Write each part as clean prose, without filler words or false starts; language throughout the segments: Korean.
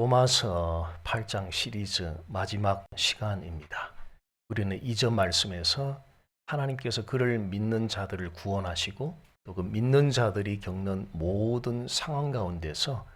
로마서 8장 시리즈 마지막 시간입니다. 우리는 이전 말씀에서 하나님께서 그를 믿는 자들을 구원하시고 또 그 믿는 자들이 겪는 모든 상황 가운데서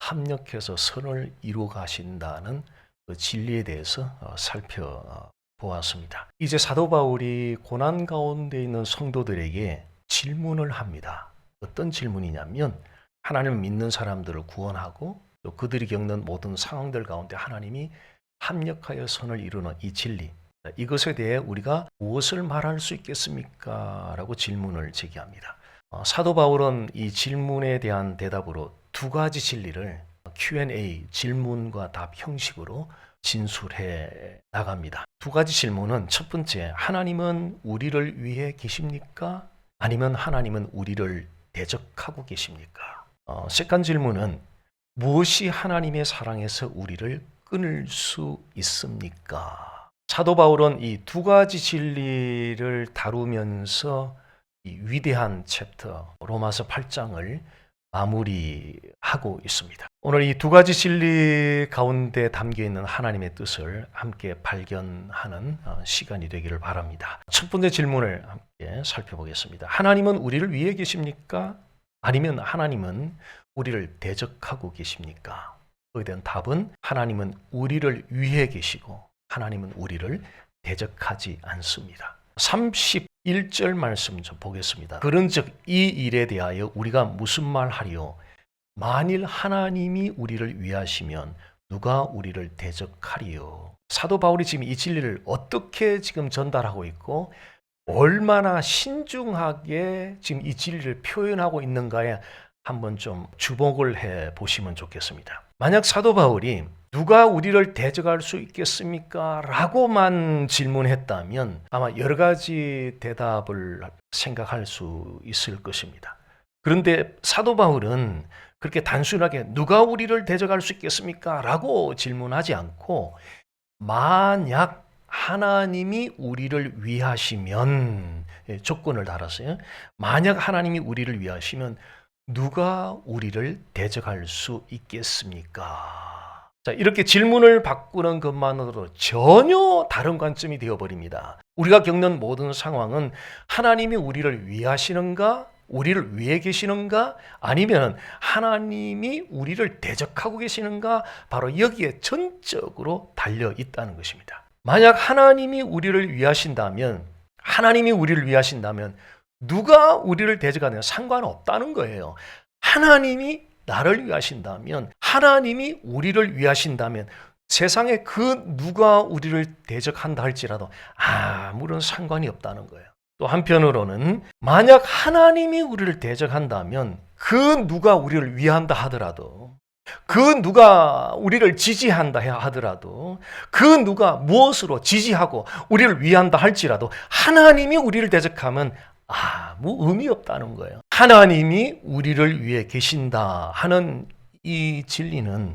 합력해서 선을 이루어 가신다는 그 진리에 대해서 살펴보았습니다. 이제 사도 바울이 고난 가운데 있는 성도들에게 질문을 합니다. 어떤 질문이냐면 하나님을 믿는 사람들을 구원하고 또 그들이 겪는 모든 상황들 가운데 하나님이 합력하여 선을 이루는 이 진리, 이것에 대해 우리가 무엇을 말할 수 있겠습니까? 라고 질문을 제기합니다. 사도 바울은 이 질문에 대한 대답으로 두 가지 진리를 Q&A, 질문과 답 형식으로 진술해 나갑니다. 두 가지 질문은 첫 번째, 하나님은 우리를 위해 계십니까? 아니면 하나님은 우리를 대적하고 계십니까? second 질문은 무엇이 하나님의 사랑에서 우리를 끊을 수 있습니까? 사도 바울은 이 두 가지 진리를 다루면서 이 위대한 챕터 로마서 8장을 마무리하고 있습니다. 오늘 이 두 가지 진리 가운데 담겨있는 하나님의 뜻을 함께 발견하는 시간이 되기를 바랍니다. 첫 번째 질문을 함께 살펴보겠습니다. 하나님은 우리를 위해 계십니까? 아니면 하나님은 우리를 대적하고 계십니까? 거기에 대한 답은 하나님은 우리를 위해 계시고 하나님은 우리를 대적하지 않습니다. 31절 말씀 좀 보겠습니다. 그런즉 이 일에 대하여 우리가 무슨 말하리요? 만일 하나님이 우리를 위하시면 누가 우리를 대적하리요? 사도 바울이 지금 이 진리를 어떻게 지금 전달하고 있고 얼마나 신중하게 지금 이 진리를 표현하고 있는가에 한번 좀 주목을 해 보시면 좋겠습니다. 만약 사도 바울이 누가 우리를 대적할 수 있겠습니까? 라고만 질문했다면 아마 여러 가지 대답을 생각할 수 있을 것입니다. 그런데 사도 바울은 그렇게 단순하게 누가 우리를 대적할 수 있겠습니까? 라고 질문하지 않고 만약 하나님이 우리를 위하시면, 조건을 달았어요. 만약 하나님이 우리를 위하시면 누가 우리를 대적할 수 있겠습니까? 자, 이렇게 질문을 바꾸는 것만으로도 전혀 다른 관점이 되어버립니다. 우리가 겪는 모든 상황은 하나님이 우리를 위하시는가? 우리를 위해 계시는가? 아니면 하나님이 우리를 대적하고 계시는가? 바로 여기에 전적으로 달려 있다는 것입니다. 만약 하나님이 우리를 위하신다면 누가 우리를 대적하느냐 상관없다는 거예요. 하나님이 나를 위하신다면, 하나님이 우리를 위하신다면 세상에 그 누가 우리를 대적한다 할지라도 아무런 상관이 없다는 거예요. 또 한편으로는 만약 하나님이 우리를 대적한다면 그 누가 우리를 위한다 하더라도, 그 누가 우리를 지지한다 하더라도, 그 누가 무엇으로 지지하고 우리를 위한다 할지라도 하나님이 우리를 대적하면 아무 의미 없다는 거예요. 하나님이 우리를 위해 계신다 하는 이 진리는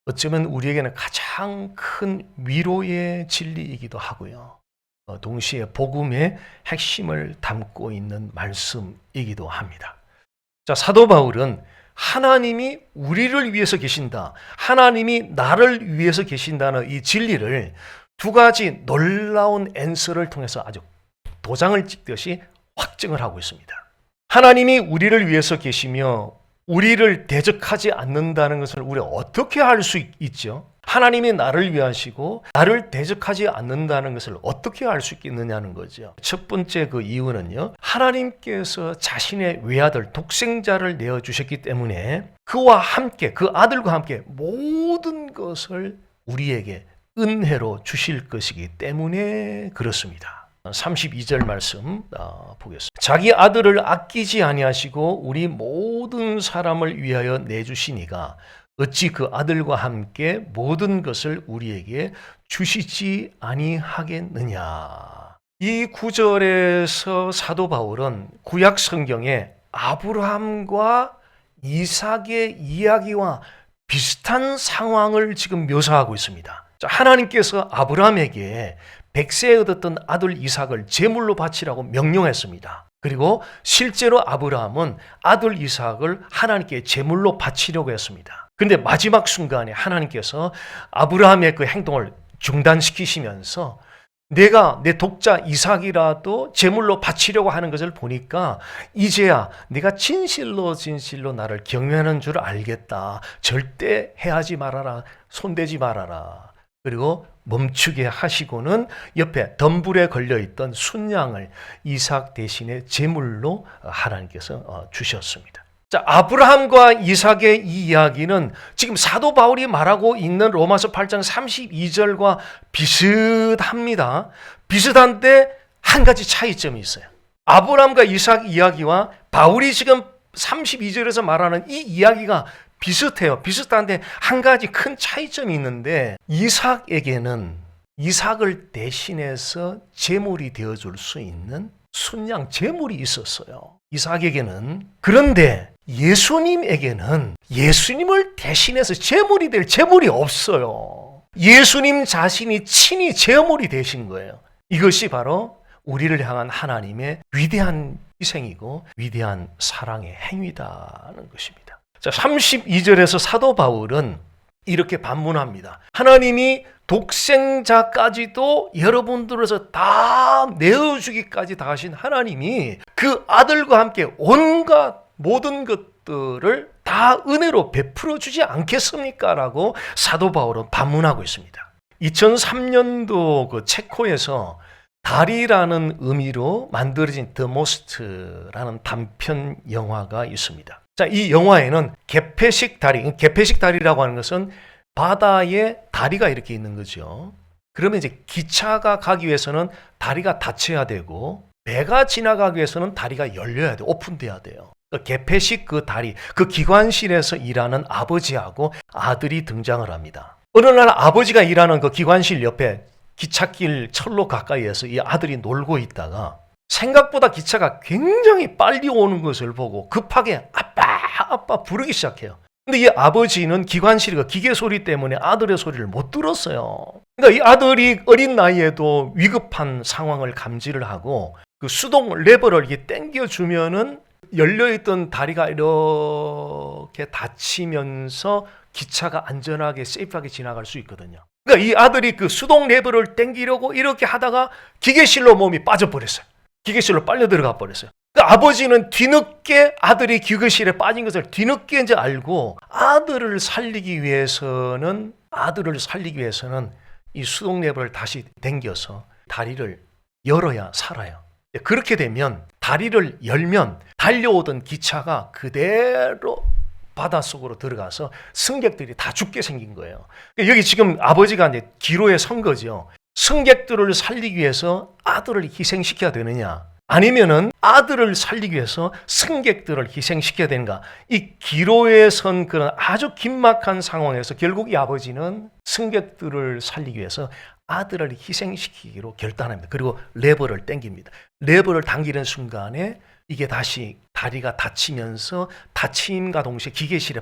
어쩌면 우리에게는 가장 큰 위로의 진리이기도 하고요. 동시에 복음의 핵심을 담고 있는 말씀이기도 합니다. 자, 사도 바울은 하나님이 우리를 위해서 계신다, 하나님이 나를 위해서 계신다는 이 진리를 두 가지 놀라운 앤서를 통해서 아주 도장을 찍듯이 확증을 하고 있습니다. 하나님이 우리를 위해서 계시며 우리를 대적하지 않는다는 것을 우리가 어떻게 알 수 있죠? 하나님이 나를 위하시고 나를 대적하지 않는다는 것을 어떻게 알 수 있겠느냐는 거죠. 첫 번째 그 이유는요, 하나님께서 자신의 외아들 독생자를 내어주셨기 때문에 그와 함께, 그 아들과 함께 모든 것을 우리에게 은혜로 주실 것이기 때문에 그렇습니다. 32절 말씀 보겠습니다. 자기 아들을 아끼지 아니하시고 우리 모든 사람을 위하여 내주시니가 어찌 그 아들과 함께 모든 것을 우리에게 주시지 아니하겠느냐. 이 구절에서 사도 바울은 구약 성경에 아브라함과 이삭의 이야기와 비슷한 상황을 지금 묘사하고 있습니다. 하나님께서 아브라함에게 백세에 얻었던 아들 이삭을 제물로 바치라고 명령했습니다. 그리고 실제로 아브라함은 아들 이삭을 하나님께 제물로 바치려고 했습니다. 그런데 마지막 순간에 하나님께서 아브라함의 그 행동을 중단시키시면서 내가 내 독자 이삭이라도 제물로 바치려고 하는 것을 보니까 이제야 내가 진실로 나를 경외하는 줄 알겠다. 절대 해하지 말아라. 손대지 말아라. 그리고 멈추게 하시고는 옆에 덤불에 걸려있던 순양을 이삭 대신에 제물로 하나님께서 주셨습니다. 자, 아브라함과 이삭의 이 이야기는 지금 사도 바울이 말하고 있는 로마서 8장 32절과 비슷합니다. 비슷한데 한 가지 차이점이 있어요. 아브라함과 이삭 이야기와 바울이 지금 32절에서 말하는 이 이야기가 비슷해요. 비슷한데 한 가지 큰 차이점이 있는데 이삭에게는 이삭을 대신해서 제물이 되어줄 수 있는 순양 제물이 있었어요. 이삭에게는. 그런데 예수님에게는 예수님을 대신해서 제물이 될 제물이 없어요. 예수님 자신이 친히 제물이 되신 거예요. 이것이 바로 우리를 향한 하나님의 위대한 희생이고 위대한 사랑의 행위다는 것입니다. 자, 32절에서 사도 바울은 이렇게 반문합니다. 하나님이 독생자까지도 여러분들에서 다 내어주기까지 다 하신 하나님이 그 아들과 함께 온갖 모든 것들을 다 은혜로 베풀어 주지 않겠습니까? 라고 사도 바울은 반문하고 있습니다. 2003년도 그 체코에서 달이라는 의미로 만들어진 The Most라는 단편 영화가 있습니다. 자, 이 영화에는 개폐식 다리라고 하는 것은 바다에 다리가 이렇게 있는 거죠. 그러면 이제 기차가 가기 위해서는 다리가 닫혀야 되고 배가 지나가기 위해서는 다리가 열려야 돼요. 오픈돼야 돼요. 개폐식 그 다리, 그 기관실에서 일하는 아버지하고 아들이 등장을 합니다. 어느 날 아버지가 일하는 그 기관실 옆에 기찻길 철로 가까이에서 이 아들이 놀고 있다가 생각보다 기차가 굉장히 빨리 오는 것을 보고 급하게 아빠 부르기 시작해요. 근데 이 아버지는 기관실 기계 소리 때문에 아들의 소리를 못 들었어요. 그러니까 이 아들이 어린 나이에도 위급한 상황을 감지를 하고 그 수동 레버를 이렇게 당겨주면은 열려있던 다리가 이렇게 닫히면서 기차가 안전하게 세이프하게 지나갈 수 있거든요. 그러니까 이 아들이 그 수동 레버를 당기려고 이렇게 하다가 기계실로 몸이 빠져버렸어요. 기계실로 빨려 들어가 버렸어요. 그러니까 아버지는 뒤늦게 아들이 기계실에 빠진 것을 뒤늦게 이제 알고 아들을 살리기 위해서는 이 수동 레버를 다시 당겨서 다리를 열어야 살아요. 그렇게 되면 다리를 열면 달려오던 기차가 그대로 바닷속으로 들어가서 승객들이 다 죽게 생긴 거예요. 여기 지금 아버지가 이제 기로에 선 거죠. 승객들을 살리기 위해서 아들을 희생시켜야 되느냐, 아니면은 아들을 살리기 위해서 승객들을 희생시켜야 되는가. 이 기로에 선 그런 아주 긴막한 상황에서 결국 이 아버지는 승객들을 살리기 위해서 아들을 희생시키기로 결단합니다. 그리고 레버를 당깁니다. 레버를 당기는 순간에 이게 다시 다리가 닫히면서 닫힘과 동시에 기계실에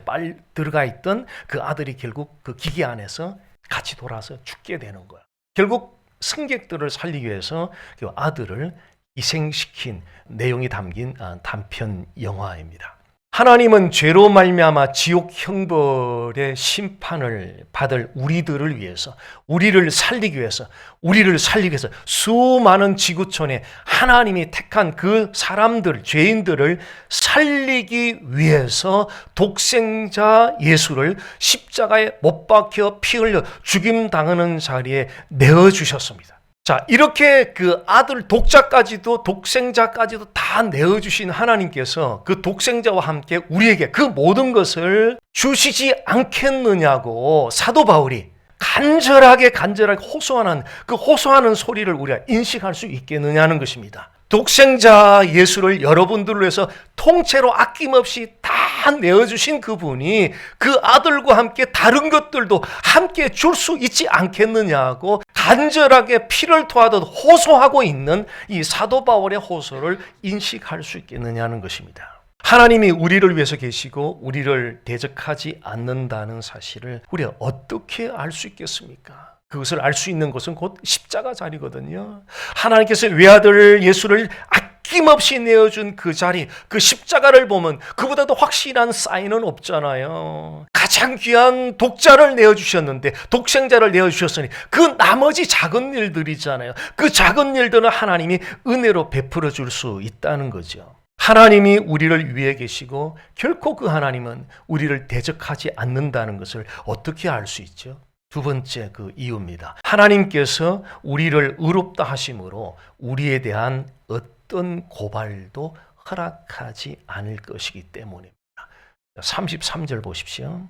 들어가 있던 그 아들이 결국 그 기계 안에서 같이 돌아서 죽게 되는 거야. 결국 승객들을 살리기 위해서 그 아들을 희생시킨 내용이 담긴 단편 영화입니다. 하나님은 죄로 말미암아 지옥 형벌의 심판을 받을 우리들을 위해서, 우리를 살리기 위해서 수많은 지구촌에 하나님이 택한 그 사람들, 죄인들을 살리기 위해서 독생자 예수를 십자가에 못 박혀 피 흘려 죽임당하는 자리에 내어주셨습니다. 자, 이렇게 그 아들 독자까지도 독생자까지도 다 내어주신 하나님께서 그 독생자와 함께 우리에게 그 모든 것을 주시지 않겠느냐고 사도 바울이 간절하게 호소하는 그 호소하는 소리를 우리가 인식할 수 있겠느냐는 것입니다. 독생자 예수를 여러분들을 위해서 통째로 아낌없이 다 내어주신 그분이 그 아들과 함께 다른 것들도 함께 줄 수 있지 않겠느냐고 간절하게 피를 토하듯 호소하고 있는 이 사도 바울의 호소를 인식할 수 있겠느냐는 것입니다. 하나님이 우리를 위해서 계시고 우리를 대적하지 않는다는 사실을 우리가 어떻게 알 수 있겠습니까? 그것을 알 수 있는 것은 곧 십자가 자리거든요. 하나님께서 외아들 예수를 아낌없이 내어준 그 자리, 그 십자가를 보면 그보다도 확실한 사인은 없잖아요. 가장 귀한 독자를 내어주셨는데, 독생자를 내어주셨으니 그 나머지 작은 일들이잖아요. 그 작은 일들은 하나님이 은혜로 베풀어 줄 수 있다는 거죠. 하나님이 우리를 위해 계시고 결코 그 하나님은 우리를 대적하지 않는다는 것을 어떻게 알 수 있죠? 두 번째 그 이유입니다. 하나님께서 우리를 의롭다 하심으로 우리에 대한 어떤 고발도 허락하지 않을 것이기 때문입니다. 33절 보십시오.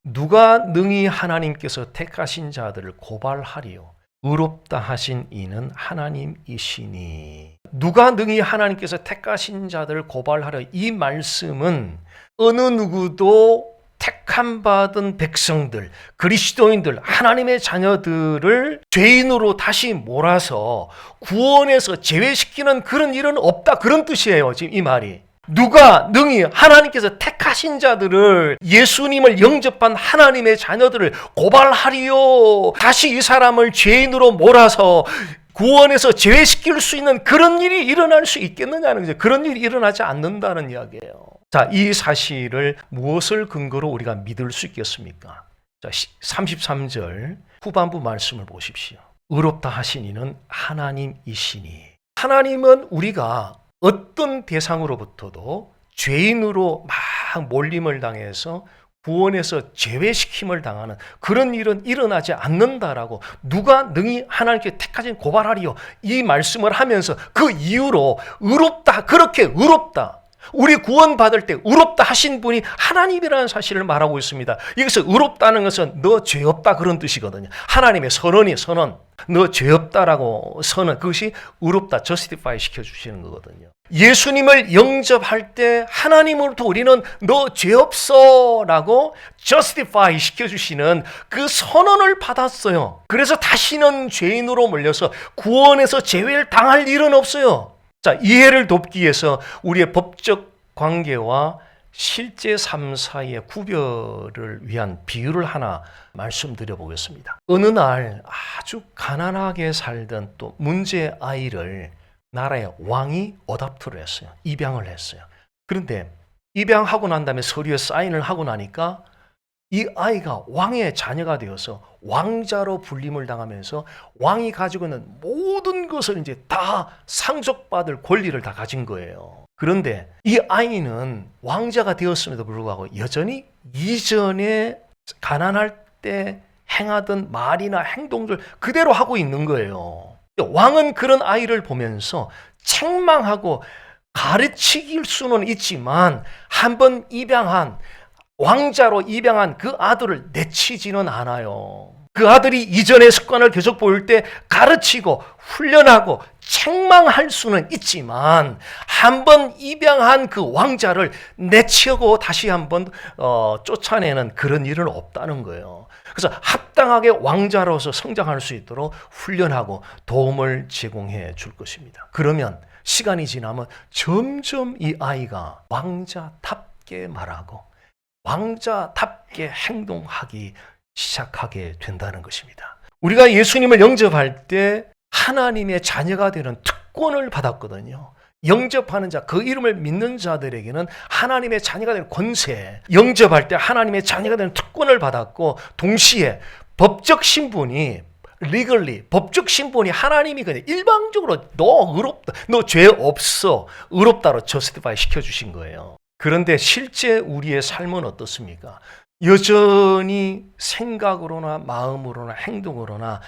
누가 능히 하나님께서 택하신 자들을 고발하리요? 의롭다 하신 이는 하나님이시니. 누가 능히 하나님께서 택하신 자들을 고발하려, 이 말씀은 어느 누구도 택함 받은 백성들, 그리스도인들, 하나님의 자녀들을 죄인으로 다시 몰아서 구원에서 제외시키는 그런 일은 없다, 그런 뜻이에요. 지금 이 말이. 누가 능히 하나님께서 택하신 자들을, 예수님을 영접한 하나님의 자녀들을 고발하리요? 다시 이 사람을 죄인으로 몰아서 구원에서 제외시킬 수 있는 그런 일이 일어날 수 있겠느냐는 거죠. 그런 일이 일어나지 않는다는 이야기예요. 자, 이 사실을 무엇을 근거로 우리가 믿을 수 있겠습니까? 자, 33절 후반부 말씀을 보십시오. 의롭다 하신 이는 하나님이시니. 하나님은 우리가 어떤 대상으로부터도 죄인으로 막 몰림을 당해서 구원에서 제외시킴을 당하는 그런 일은 일어나지 않는다라고, 누가 능히 하나님께 택하신 고발하리요, 이 말씀을 하면서 그 이유로 의롭다, 그렇게 의롭다, 우리 구원받을 때 의롭다 하신 분이 하나님이라는 사실을 말하고 있습니다. 여기서 의롭다는 것은 너 죄 없다, 그런 뜻이거든요. 하나님의 선언이, 선언, 너 죄 없다라고 선언, 그것이 의롭다, justify 시켜주시는 거거든요. 예수님을 영접할 때 하나님으로부터 우리는 너 죄 없어 라고 justify 시켜주시는 그 선언을 받았어요. 그래서 다시는 죄인으로 몰려서 구원에서 제외를 당할 일은 없어요. 자, 이해를 돕기 위해서 우리의 법적 관계와 실제 삶 사이의 구별을 위한 비유를 하나 말씀드려 보겠습니다. 어느 날 아주 가난하게 살던 또 문제 아이를 나라의 왕이 어답트를 했어요. 입양을 했어요. 그런데 입양하고 난 다음에 서류에 사인을 하고 나니까 이 아이가 왕의 자녀가 되어서 왕자로 불림을 당하면서 왕이 가지고 있는 모든 것을 이제 다 상속받을 권리를 다 가진 거예요. 그런데 이 아이는 왕자가 되었음에도 불구하고 여전히 이전에 가난할 때 행하던 말이나 행동들 그대로 하고 있는 거예요. 왕은 그런 아이를 보면서 책망하고 가르칠 수는 있지만 한번 입양한, 왕자로 입양한 그 아들을 내치지는 않아요. 그 아들이 이전의 습관을 계속 보일 때 가르치고 훈련하고 책망할 수는 있지만 한번 입양한 그 왕자를 내치고 다시 한번 쫓아내는 그런 일은 없다는 거예요. 그래서 합당하게 왕자로서 성장할 수 있도록 훈련하고 도움을 제공해 줄 것입니다. 그러면 시간이 지나면 점점 이 아이가 왕자답게 말하고 왕자답게 행동하기 시작하게 된다는 것입니다. 우리가 예수님을 영접할 때 하나님의 자녀가 되는 특권을 받았거든요. 영접하는 자, 그 이름을 믿는 자들에게는 하나님의 자녀가 되는 권세, 영접할 때 하나님의 자녀가 되는 특권을 받았고, 동시에 법적 신분이 legally, 법적 신분이 하나님이 그냥 일방적으로 너 의롭다, 너 죄 없어, 의롭다로 justify 시켜주신 거예요. 그런데 실제 우리의 삶은 어떻습니까? 여전히 생각으로나 마음으로나 행동으로나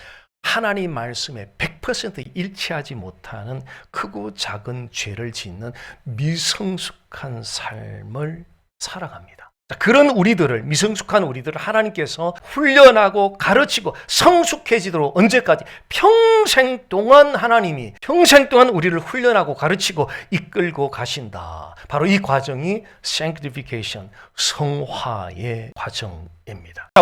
하나님 말씀에 100% 일치하지 못하는 크고 작은 죄를 짓는 미성숙한 삶을 살아갑니다. 그런 우리들을, 미성숙한 우리들을 하나님께서 훈련하고 가르치고 성숙해지도록 언제까지? 평생 동안 하나님이 평생 동안 우리를 훈련하고 가르치고 이끌고 가신다. 바로 이 과정이 sanctification, 성화의 과정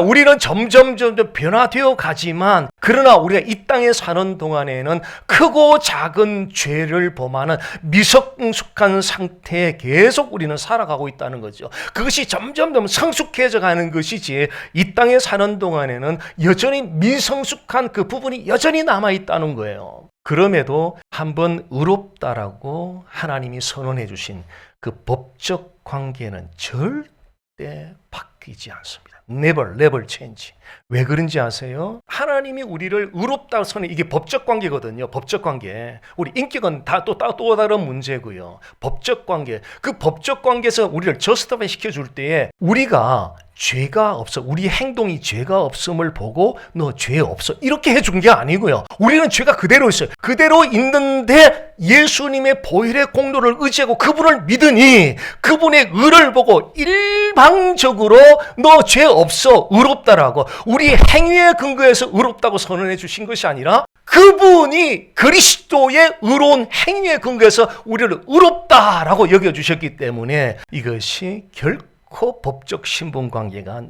우리는 점점 변화되어 가지만 그러나 우리가 이 땅에 사는 동안에는 크고 작은 죄를 범하는 미성숙한 상태에 계속 우리는 살아가고 있다는 거죠. 그것이 점점 성숙해져 가는 것이지 이 땅에 사는 동안에는 여전히 미성숙한 그 부분이 여전히 남아 있다는 거예요. 그럼에도 한번 의롭다라고 하나님이 선언해 주신 그 법적 관계는 절대 바뀌지 않습니다. Never change. 왜 그런지 아세요? 하나님이 우리를 의롭다고 선언해. 이게 법적 관계거든요. 법적 관계. 우리 인격은 또 다른 문제고요. 법적 관계. 그 법적 관계에서 우리를 저스티파이 시켜줄 때에 우리가 죄가 없어. 우리 행동이 죄가 없음을 보고 너 죄 없어. 이렇게 해준 게 아니고요. 우리는 죄가 그대로 있어요. 그대로 있는데 예수님의 보혈의 공로를 의지하고 그분을 믿으니 그분의 의를 보고 일방적으로 너 죄 없어. 의롭다라고. 우리 행위에 근거해서 의롭다고 선언해 주신 것이 아니라 그분이 그리스도의 의로운 행위에 근거해서 우리를 의롭다라고 여겨주셨기 때문에 이것이 결코 법적 신분관계가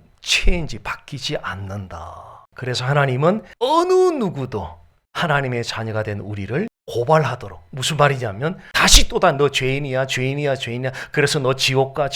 바뀌지 않는다. 그래서 하나님은 어느 누구도 하나님의 자녀가 된 우리를 고발하도록. 무슨 말이냐면 다시 또다 너 죄인이야. 그래서 너 지옥 가.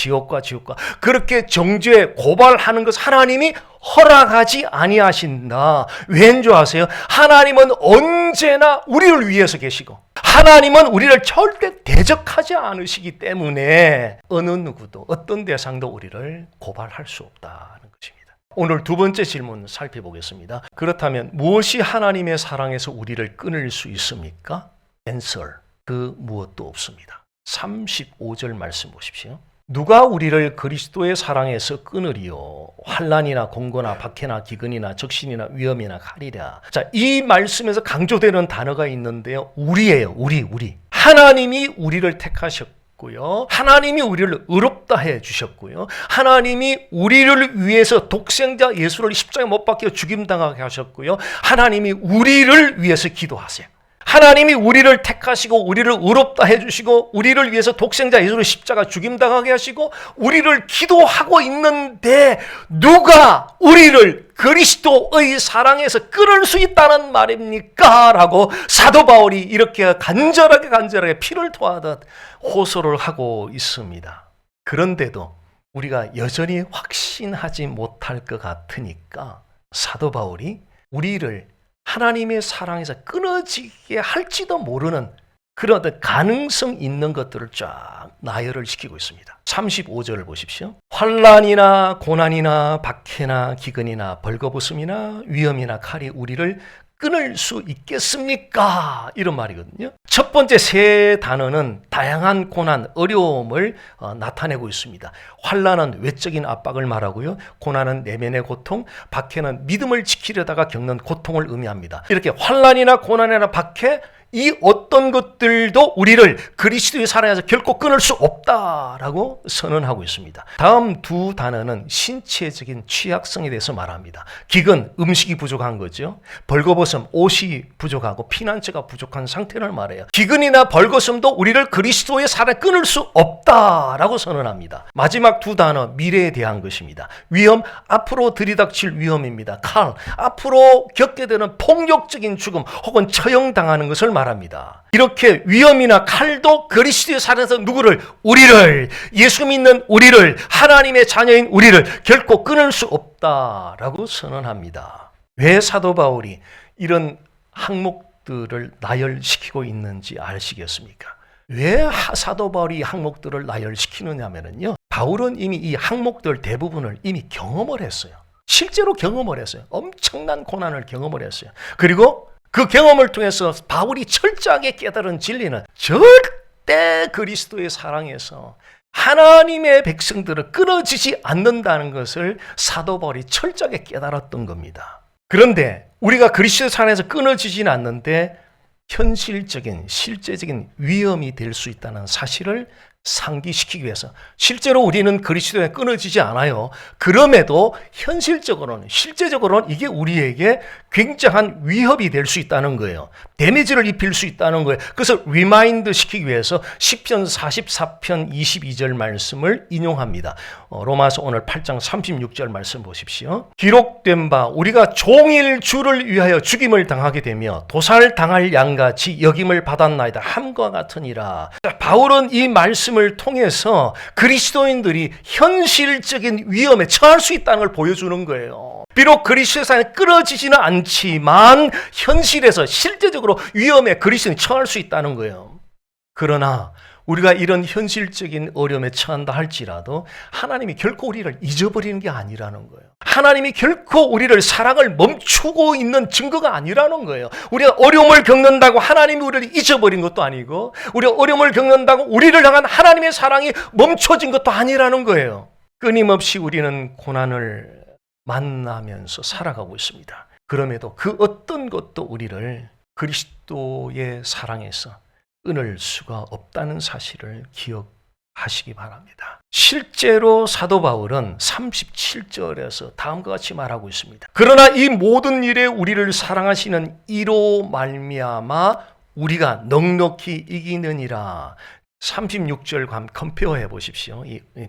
그렇게 정죄 고발하는 것 하나님이 허락하지 아니하신다. 왠 줄 아세요? 하나님은 언제나 우리를 위해서 계시고 하나님은 우리를 절대 대적하지 않으시기 때문에 어느 누구도 어떤 대상도 우리를 고발할 수 없다는 것입니다. 오늘 두 번째 질문 살펴보겠습니다. 그렇다면 무엇이 하나님의 사랑에서 우리를 끊을 수 있습니까? Answer. 그 무엇도 없습니다. 35절 말씀 보십시오. 누가 우리를 그리스도의 사랑에서 끊으리요? 환난이나 공고나 박해나 기근이나 적신이나 위험이나 칼이랴. 자, 이 말씀에서 강조되는 단어가 있는데요. 우리예요. 우리. 하나님이 우리를 택하셨고요. 하나님이 우리를 의롭다 해 주셨고요. 하나님이 우리를 위해서 독생자 예수를 십자가에 못 박혀 죽임당하게 하셨고요. 하나님이 우리를 위해서 기도하세요. 하나님이 우리를 택하시고 우리를 의롭다 해주시고 우리를 위해서 독생자 예수를 십자가 죽임당하게 하시고 우리를 기도하고 있는데 누가 우리를 그리스도의 사랑에서 끊을 수 있다는 말입니까? 라고 사도 바울이 이렇게 간절하게 피를 토하듯 호소를 하고 있습니다. 그런데도 우리가 여전히 확신하지 못할 것 같으니까 사도 바울이 우리를 하나님의 사랑에서 끊어지게 할지도 모르는 그런 가능성 있는 것들을 쫙 나열을 시키고 있습니다. 35절을 보십시오. 환난이나 고난이나 박해나 기근이나 벌거벗음이나 위험이나 칼이 우리를 끊을 수 있겠습니까? 이런 말이거든요. 첫 번째 세 단어는 다양한 고난, 어려움을 나타내고 있습니다. 환난은 외적인 압박을 말하고요. 고난은 내면의 고통, 박해는 믿음을 지키려다가 겪는 고통을 의미합니다. 이렇게 환난이나 고난이나 박해, 이 어떤 것들도 우리를 그리스도의 사랑에서 결코 끊을 수 없다라고 선언하고 있습니다. 다음 두 단어는 신체적인 취약성에 대해서 말합니다. 기근, 음식이 부족한 거죠. 벌거벗음, 옷이 부족하고 피난처가 부족한 상태를 말해요. 기근이나 벌거벗음도 우리를 그리스도의 사랑에 끊을 수 없다라고 선언합니다. 마지막 두 단어, 미래에 대한 것입니다. 위험, 앞으로 들이닥칠 위험입니다. 칼, 앞으로 겪게 되는 폭력적인 죽음 혹은 처형당하는 것을 말합니다. 이렇게 위험이나 칼도 그리스도의 사랑에서 누구를? 우리를, 예수 믿는 우리를, 하나님의 자녀인 우리를 결코 끊을 수 없다라고 선언합니다. 왜 사도 바울이 이런 항목들을 나열시키고 있는지 아시겠습니까? 왜 사도 바울이 이 항목들을 나열시키느냐면요, 바울은 이미 이 항목들 대부분을 이미 경험을 했어요. 실제로 경험을 했어요. 엄청난 고난을 경험을 했어요. 그리고 그 경험을 통해서 바울이 철저하게 깨달은 진리는 절대 그리스도의 사랑에서 하나님의 백성들을 끊어지지 않는다는 것을 사도 바울이 철저하게 깨달았던 겁니다. 그런데 우리가 그리스도의 사랑에서 끊어지지는 않는데 현실적인, 실제적인 위험이 될 수 있다는 사실을 상기시키기 위해서. 실제로 우리는 그리스도에 끊어지지 않아요. 그럼에도 현실적으로는, 실제적으로는 이게 우리에게 굉장한 위협이 될 수 있다는 거예요. 데미지를 입힐 수 있다는 거예요. 그래서 리마인드 시키기 위해서 시편 44편 22절 말씀을 인용합니다. 로마서 오늘 8장 36절 말씀 보십시오. 기록된 바 우리가 종일 주를 위하여 죽임을 당하게 되며 도살당할 양같이 여김을 받았나이다 함과 같으니라. 바울은 이 말씀을 통해서 그리스도인들이 현실적인 위험에 처할 수 있다는 걸 보여주는 거예요. 비록 그리스도에 끊어지지는 않지만 현실에서 실제적으로 위험에 그리스도인이 처할 수 있다는 거예요. 그러나 우리가 이런 현실적인 어려움에 처한다 할지라도 하나님이 결코 우리를 잊어버리는 게 아니라는 거예요. 하나님이 결코 우리를 사랑을 멈추고 있는 증거가 아니라는 거예요. 우리가 어려움을 겪는다고 하나님이 우리를 잊어버린 것도 아니고, 우리가 어려움을 겪는다고 우리를 향한 하나님의 사랑이 멈춰진 것도 아니라는 거예요. 끊임없이 우리는 고난을 만나면서 살아가고 있습니다. 그럼에도 그 어떤 것도 우리를 그리스도의 사랑에서 끊을 수가 없다는 사실을 기억하시기 바랍니다. 실제로 사도 바울은 37절에서 다음과 같이 말하고 있습니다. 그러나 이 모든 일에 우리를 사랑하시는 이로 말미암아 우리가 넉넉히 이기느니라. 36절 컴페어해 보십시오.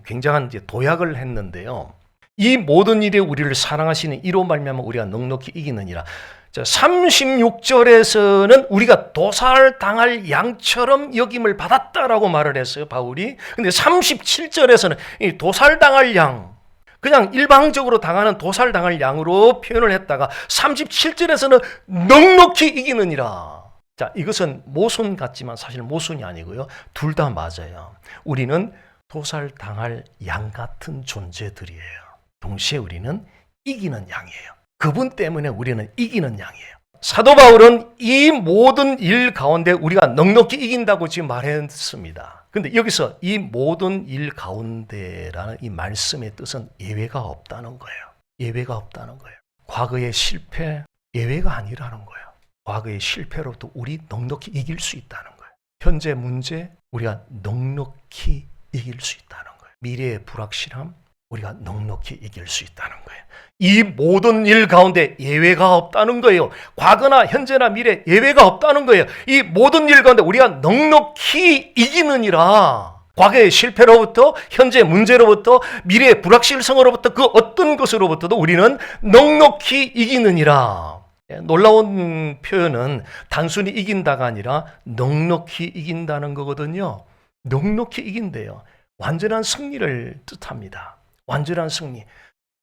굉장한 도약을 했는데요. 이 모든 일에 우리를 사랑하시는 이로 말미암아 우리가 넉넉히 이기느니라. 36절에서는 우리가 도살당할 양처럼 여김을 받았다라고 말을 했어요, 바울이. 근데 37절에서는 이 도살당할 양, 그냥 일방적으로 당하는 도살당할 양으로 표현을 했다가 37절에서는 넉넉히 이기느니라. 자, 이것은 모순 같지만 사실 모순이 아니고요. 둘 다 맞아요. 우리는 도살당할 양 같은 존재들이에요. 동시에 우리는 이기는 양이에요. 그분 때문에 우리는 이기는 양이에요. 사도 바울은 이 모든 일 가운데 우리가 넉넉히 이긴다고 지금 말했습니다. 그런데 여기서 이 모든 일 가운데라는 이 말씀의 뜻은 예외가 없다는 거예요. 예외가 없다는 거예요. 과거의 실패, 예외가 아니라는 거예요. 과거의 실패로부터 우리 넉넉히 이길 수 있다는 거예요. 현재 문제, 우리가 넉넉히 이길 수 있다는 거예요. 미래의 불확실함, 우리가 넉넉히 이길 수 있다는 거예요. 이 모든 일 가운데 예외가 없다는 거예요. 과거나 현재나 미래 예외가 없다는 거예요. 이 모든 일 가운데 우리가 넉넉히 이기느니라. 과거의 실패로부터, 현재 문제로부터, 미래의 불확실성으로부터 그 어떤 것으로부터도 우리는 넉넉히 이기느니라. 놀라운 표현은 단순히 이긴다가 아니라 넉넉히 이긴다는 거거든요. 넉넉히 이긴대요. 완전한 승리를 뜻합니다. 완전한 승리.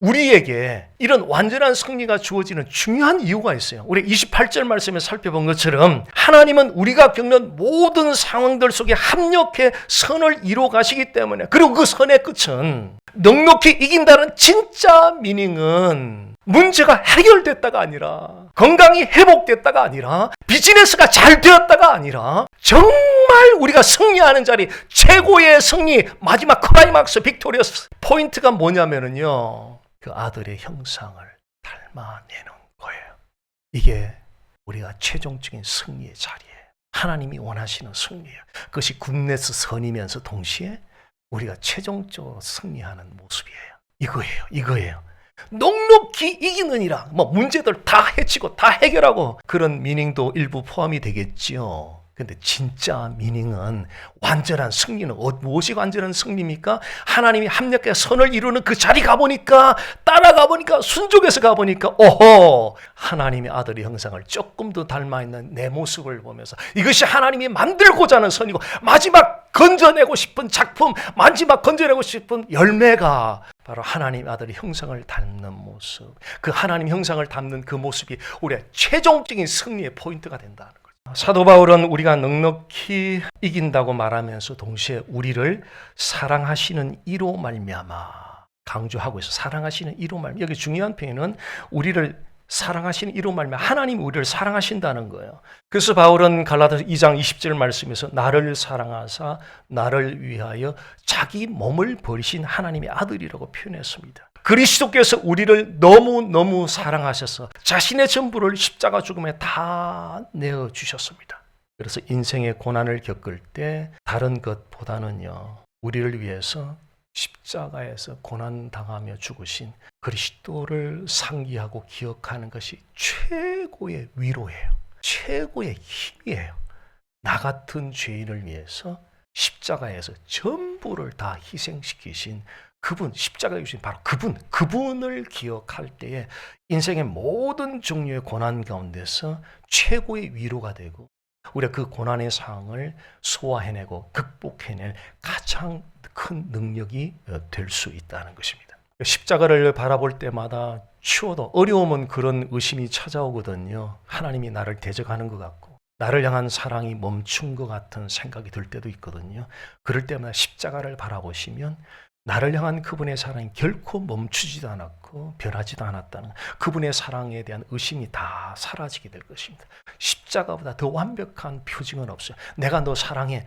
우리에게 이런 완전한 승리가 주어지는 중요한 이유가 있어요. 우리 28절 말씀에 살펴본 것처럼 하나님은 우리가 겪는 모든 상황들 속에 합력해 선을 이루어 가시기 때문에, 그리고 그 선의 끝은 넉넉히 이긴다는 진짜 미닝은 문제가 해결됐다가 아니라, 건강이 회복됐다가 아니라, 비즈니스가 잘 되었다가 아니라, 정말 우리가 승리하는 자리, 최고의 승리, 마지막 클라이막스 빅토리어스 포인트가 뭐냐면요, 그 아들의 형상을 닮아내는 거예요. 이게 우리가 최종적인 승리의 자리예요. 하나님이 원하시는 승리예요. 그것이 굿네스 선이면서 동시에 우리가 최종적으로 승리하는 모습이에요. 이거예요. 넉넉히 이기느니라. 문제들 다 해치고 다 해결하고, 그런 미닝도 일부 포함이 되겠지요. 근데 진짜 미닝은, 완전한 승리는 무엇이 완전한 승리입니까? 하나님이 합력해 선을 이루는 그 자리 가보니까, 따라가 보니까, 순종해서 가보니까, 오호, 하나님의 아들의 형상을 조금 더 닮아있는 내 모습을 보면서 이것이 하나님이 만들고자 하는 선이고, 마지막 건져내고 싶은 작품, 마지막 건져내고 싶은 열매가 바로 하나님 아들의 형상을 닮는 모습, 그 하나님 형상을 닮는 그 모습이 우리의 최종적인 승리의 포인트가 된다는 거예요. 사도 바울은 우리가 넉넉히 이긴다고 말하면서 동시에 우리를 사랑하시는 이로 말미암아 강조하고 있어. 사랑하시는 이로 말미암아. 여기 중요한 표현은 우리를 사랑하시는 이로 말미암아, 하나님이 우리를 사랑하신다는 거예요. 그래서 바울은 갈라디아서 2장 20절 말씀에서 나를 사랑하사 나를 위하여 자기 몸을 버리신 하나님의 아들이라고 표현했습니다. 그리스도께서 우리를 너무너무 사랑하셔서 자신의 전부를 십자가 죽음에 다 내어주셨습니다. 그래서 인생의 고난을 겪을 때 다른 것보다는요, 우리를 위해서 십자가에서 고난당하며 죽으신 그리스도를 상기하고 기억하는 것이 최고의 위로예요. 최고의 힘이에요. 나 같은 죄인을 위해서 십자가에서 전부를 다 희생시키신 그분, 십자가에 주신 바로 그분을 기억할 때에 인생의 모든 종류의 고난 가운데서 최고의 위로가 되고 우리가 그 고난의 상황을 소화해내고 극복해낼 가장 큰 능력이 될 수 있다는 것입니다. 십자가를 바라볼 때마다 추워도 어려움은 그런 의심이 찾아오거든요. 하나님이 나를 대적하는 것 같고 나를 향한 사랑이 멈춘 것 같은 생각이 들 때도 있거든요. 그럴 때마다 십자가를 바라보시면 나를 향한 그분의 사랑이 결코 멈추지도 않았고 변하지도 않았다는 그분의 사랑에 대한 의심이 다 사라지게 될 것입니다. 십자가보다 더 완벽한 표징은 없어요. 내가 너 사랑해.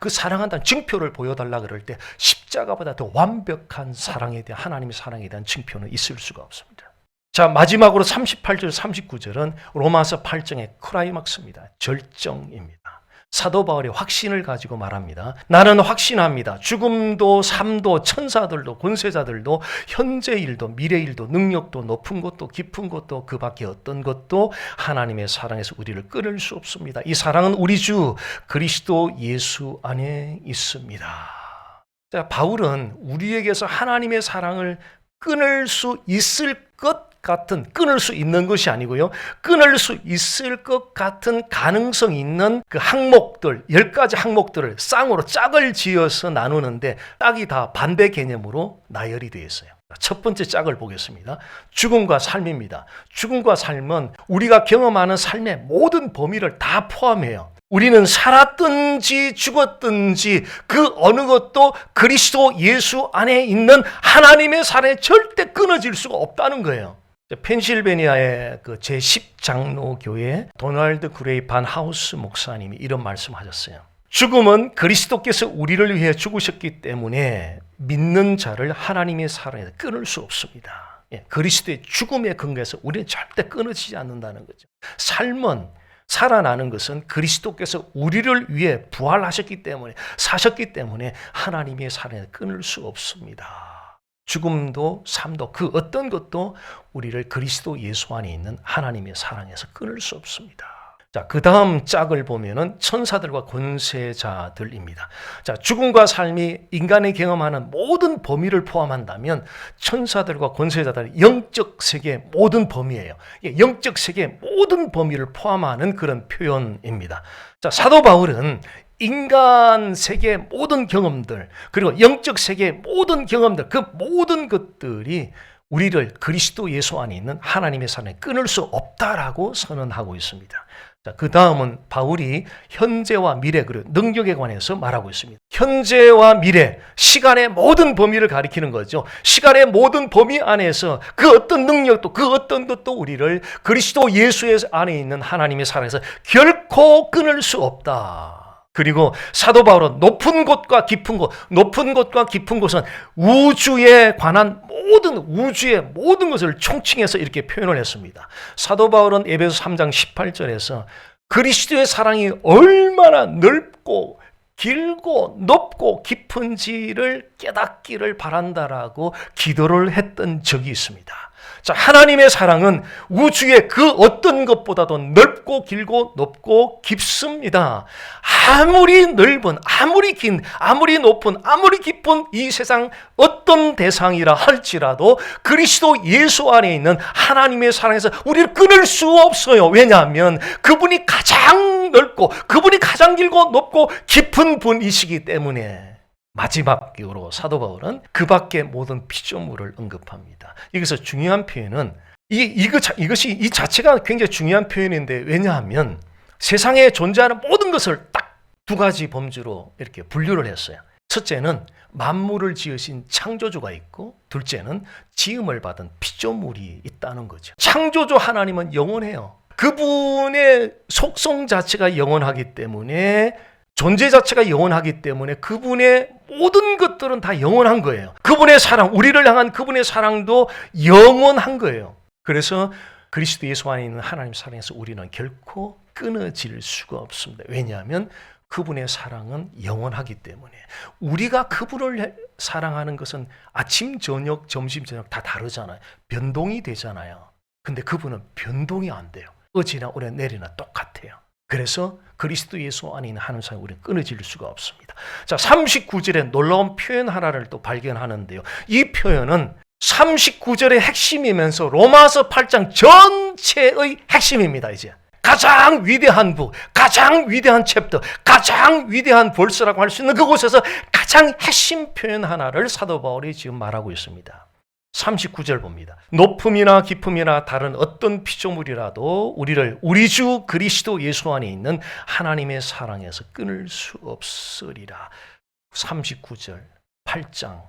그 사랑한다는 증표를 보여달라 그럴 때 십자가보다 더 완벽한 사랑에 대한 하나님의 사랑에 대한 증표는 있을 수가 없습니다. 자, 마지막으로 38절 39절은 로마서 8장의 클라이막스입니다. 절정입니다. 사도 바울이 확신을 가지고 말합니다. 나는 확신합니다. 죽음도 삶도 천사들도 권세자들도 현재 일도 미래 일도 능력도 높은 것도 깊은 것도 그 밖에 어떤 것도 하나님의 사랑에서 우리를 끊을 수 없습니다. 이 사랑은 우리 주 그리스도 예수 안에 있습니다. 자, 바울은 우리에게서 하나님의 사랑을 끊을 수 있을 것 같은, 끊을 수 있는 것이 아니고요, 끊을 수 있을 것 같은 가능성이 있는 그 항목들, 10가지 항목들을 쌍으로 짝을 지어서 나누는데 짝이 다 반대 개념으로 나열이 되어 있어요. 첫 번째 짝을 보겠습니다. 죽음과 삶입니다. 죽음과 삶은 우리가 경험하는 삶의 모든 범위를 다 포함해요. 우리는 살았든지 죽었든지 그 어느 것도 그리스도 예수 안에 있는 하나님의 사랑에 절대 끊어질 수가 없다는 거예요. 펜실베니아의 그 제10장로교회 도널드 그레이 반 하우스 목사님이 이런 말씀하셨어요. 죽음은 그리스도께서 우리를 위해 죽으셨기 때문에 믿는 자를 하나님의 사랑에서 끊을 수 없습니다. 그리스도의 죽음의 근거에서 우리는 절대 끊어지지 않는다는 거죠. 삶은, 살아나는 것은 그리스도께서 우리를 위해 부활하셨기 때문에, 사셨기 때문에 하나님의 사랑에서 끊을 수 없습니다. 죽음도 삶도 그 어떤 것도 우리를 그리스도 예수 안에 있는 하나님의 사랑에서 끊을 수 없습니다. 자, 그 다음 짝을 보면은 천사들과 권세자들입니다. 자, 죽음과 삶이 인간이 경험하는 모든 범위를 포함한다면 천사들과 권세자들은 영적 세계의 모든 범위예요. 영적 세계의 모든 범위를 포함하는 그런 표현입니다. 자, 사도 바울은 인간 세계의 모든 경험들, 그리고 영적 세계의 모든 경험들, 그 모든 것들이 우리를 그리스도 예수 안에 있는 하나님의 사랑에 끊을 수 없다라고 선언하고 있습니다. 자, 그 다음은 바울이 현재와 미래 그리고 능력에 관해서 말하고 있습니다. 현재와 미래, 시간의 모든 범위를 가리키는 거죠. 시간의 모든 범위 안에서 그 어떤 능력도 그 어떤 것도 우리를 그리스도 예수 안에 있는 하나님의 사랑에서 결코 끊을 수 없다. 그리고 사도 바울은 높은 곳과 깊은 곳, 높은 곳과 깊은 곳은 우주에 관한 우주의 모든 것을 총칭해서 이렇게 표현을 했습니다. 사도 바울은 에베소 3장 18절에서 그리스도의 사랑이 얼마나 넓고 길고 높고 깊은지를 깨닫기를 바란다라고 기도를 했던 적이 있습니다. 자, 하나님의 사랑은 우주의 그 어떤 것보다도 넓고 길고 높고 깊습니다. 아무리 넓은, 아무리 긴, 아무리 높은, 아무리 깊은 이 세상 어떤 대상이라 할지라도 그리스도 예수 안에 있는 하나님의 사랑에서 우리를 끊을 수 없어요. 왜냐하면 그분이 가장 넓고 그분이 가장 길고 높고 깊은 분이시기 때문에. 마지막으로 사도 바울은 그 밖의 모든 피조물을 언급합니다. 여기서 중요한 표현은 이것이 이 자체가 굉장히 중요한 표현인데, 왜냐하면 세상에 존재하는 모든 것을 딱 두 가지 범주로 이렇게 분류를 했어요. 첫째는 만물을 지으신 창조주가 있고, 둘째는 지음을 받은 피조물이 있다는 거죠. 창조주 하나님은 영원해요. 그분의 속성 자체가 영원하기 때문에, 존재 자체가 영원하기 때문에 그분의 모든 것들은 다 영원한 거예요. 그분의 사랑, 우리를 향한 그분의 사랑도 영원한 거예요. 그래서 그리스도 예수 안에 있는 하나님 사랑에서 우리는 결코 끊어질 수가 없습니다. 왜냐하면 그분의 사랑은 영원하기 때문에. 우리가 그분을 사랑하는 것은 아침, 저녁, 점심, 저녁 다 다르잖아요. 변동이 되잖아요. 근데 그분은 변동이 안 돼요. 어제나 오늘 내일이나 똑같아요. 그래서 그리스도 예수 안에 있는 하나님 사랑이 우리는 끊어질 수가 없습니다. 자, 39절에 놀라운 표현 하나를 또 발견하는데요. 이 표현은 39절의 핵심이면서 로마서 8장 전체의 핵심입니다. 이제 가장 위대한 부, 가장 위대한 챕터, 가장 위대한 벌스라고 할 수 있는 그곳에서 가장 핵심 표현 하나를 사도 바울이 지금 말하고 있습니다. 39절 봅니다. 높음이나 깊음이나 다른 어떤 피조물이라도 우리를 우리 주 그리스도 예수 안에 있는 하나님의 사랑에서 끊을 수 없으리라. 39절 8장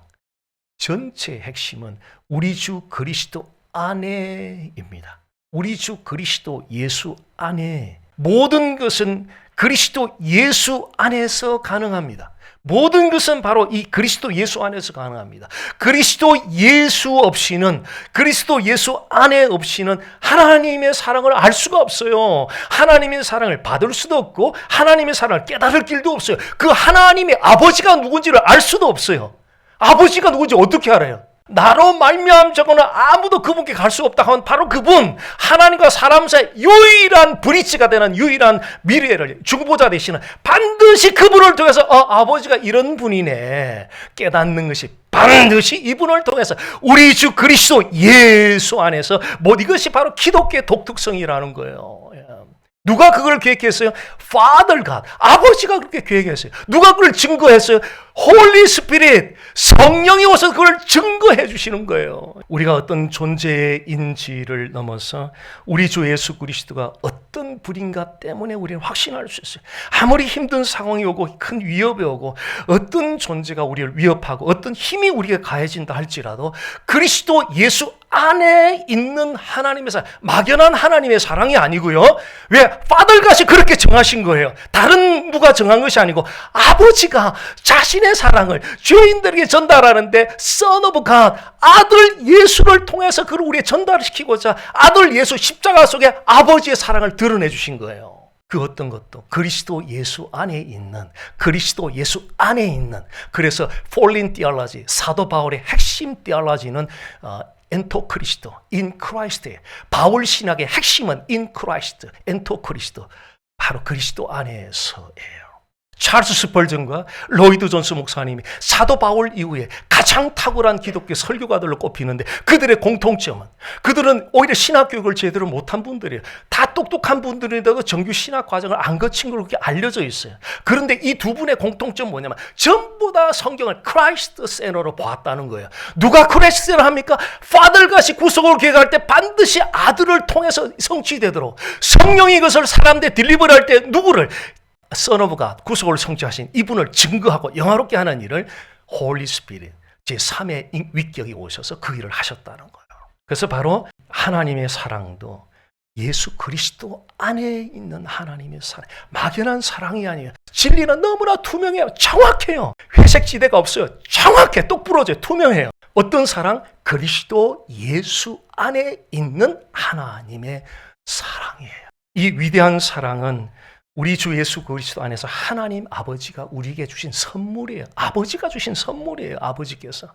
전체의 핵심은 우리 주 그리스도 안에입니다. 우리 주 그리스도 예수 안에. 모든 것은 그리스도 예수 안에서 가능합니다. 모든 것은 바로 이 그리스도 예수 안에서 가능합니다. 그리스도 예수 없이는, 그리스도 예수 안에 없이는 하나님의 사랑을 알 수가 없어요. 하나님의 사랑을 받을 수도 없고 하나님의 사랑을 깨달을 길도 없어요. 그 하나님의 아버지가 누군지를 알 수도 없어요. 아버지가 누군지 어떻게 알아요? 나로 말미암자고는 아무도 그분께 갈 수 없다 하면 바로 그분, 하나님과 사람 사이 유일한 브릿지가 되는 유일한 미래를 중보자 되시는, 반드시 그분을 통해서 아버지가 이런 분이네 깨닫는 것이 반드시 이분을 통해서 우리 주 그리스도 예수 안에서 이것이 바로 기독교의 독특성이라는 거예요. 누가 그걸 계획했어요? Father God, 아버지가 그렇게 계획했어요. 누가 그걸 증거했어요? Holy Spirit, 성령이 오셔서 그걸 증거해 주시는 거예요. 우리가 어떤 존재인지를 넘어서 우리 주 예수 그리스도가 어떤 분인가 때문에 우리는 확신할 수 있어요. 아무리 힘든 상황이 오고 큰 위협이 오고 어떤 존재가 우리를 위협하고 어떤 힘이 우리에게 가해진다 할지라도 그리스도 예수 안에 있는 하나님의 사랑, 막연한 하나님의 사랑이 아니고요. 왜? Father God이 그렇게 정하신 거예요. 다른 누가 정한 것이 아니고 아버지가 자신의 사랑을 죄인들에게 전달하는데 Son of God, 아들 예수를 통해서 그를 우리에 전달시키고자 아들 예수 십자가 속에 아버지의 사랑을 드러내 주신 거예요. 그 어떤 것도 그리스도 예수 안에 있는, 그리스도 예수 안에 있는. 그래서 Pauline Theology, 사도 바울의 핵심 theology는 엔토 크리스도, in Christ예요. 바울 신학의 핵심은 in Christ, 엔토 크리스도, 바로 그리스도 안에서예요. 찰스 스펄전과 로이드 존스 목사님이 사도 바울 이후에 가장 탁월한 기독교 설교가들로 꼽히는데 그들의 공통점은, 그들은 오히려 신학교육을 제대로 못한 분들이에요. 다 똑똑한 분들인데도 정규 신학 과정을 안 거친 걸로 그렇게 알려져 있어요. 그런데 이 두 분의 공통점은 뭐냐면 전부 다 성경을 크라이스트 세너로 보았다는 거예요. 누가 크라이스트 세너 합니까? Father God이 구속을 계획할 때 반드시 아들을 통해서 성취되도록, 성령이 이것을 사람들에 딜리버리 할 때 누구를? Son of God, 구속을 성취하신 이분을 증거하고 영화롭게 하는 일을 Holy Spirit, 제3의 위격이 오셔서 그 일을 하셨다는 거예요. 그래서 바로 하나님의 사랑도 예수 그리스도 안에 있는 하나님의 사랑, 막연한 사랑이 아니에요. 진리는 너무나 투명해요. 정확해요. 회색지대가 없어요. 정확해. 똑 부러져요. 투명해요. 어떤 사랑? 그리스도 예수 안에 있는 하나님의 사랑이에요. 이 위대한 사랑은 우리 주 예수 그리스도 안에서 하나님 아버지가 우리에게 주신 선물이에요. 아버지가 주신 선물이에요. 아버지께서.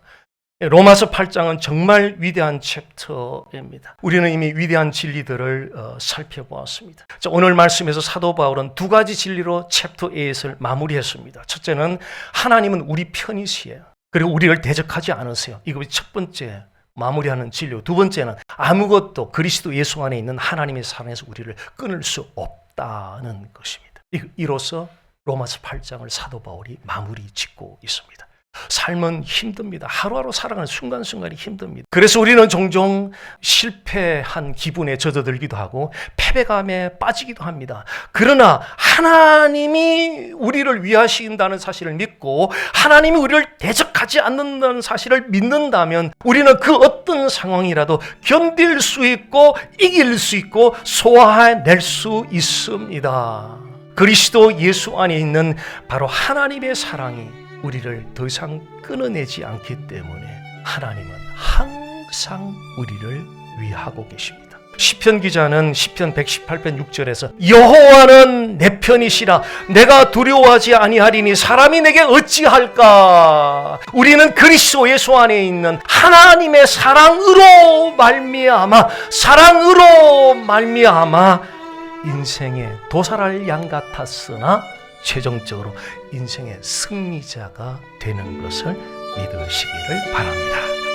로마서 8장은 정말 위대한 챕터입니다. 우리는 이미 위대한 진리들을 살펴보았습니다. 자, 오늘 말씀에서 사도 바울은 두 가지 진리로 챕터 8을 마무리했습니다. 첫째는 하나님은 우리 편이시에요. 그리고 우리를 대적하지 않으세요. 이것이 첫 번째 마무리하는 진리고, 두 번째는 아무것도 그리스도 예수 안에 있는 하나님의 사랑에서 우리를 끊을 수 없다는 것입니다. 이로써 로마서 8장을 사도 바울이 마무리 짓고 있습니다. 삶은 힘듭니다. 하루하루 살아가는 순간순간이 힘듭니다. 그래서 우리는 종종 실패한 기분에 젖어들기도 하고 패배감에 빠지기도 합니다. 그러나 하나님이 우리를 위하신다는 사실을 믿고 하나님이 우리를 대적하지 않는다는 사실을 믿는다면 우리는 그 어떤 상황이라도 견딜 수 있고 이길 수 있고 소화해낼 수 있습니다. 그리스도 예수 안에 있는 바로 하나님의 사랑이 우리를 더 이상 끊어내지 않기 때문에 하나님은 항상 우리를 위하고 계십니다. 시편 기자는 시편 118편 6절에서 여호와는 내 편이시라 내가 두려워하지 아니하리니 사람이 내게 어찌할까. 우리는 그리스도 예수 안에 있는 하나님의 사랑으로 말미암아 인생의 도살할 양 같았으나 최종적으로 인생의 승리자가 되는 것을 믿으시기를 바랍니다.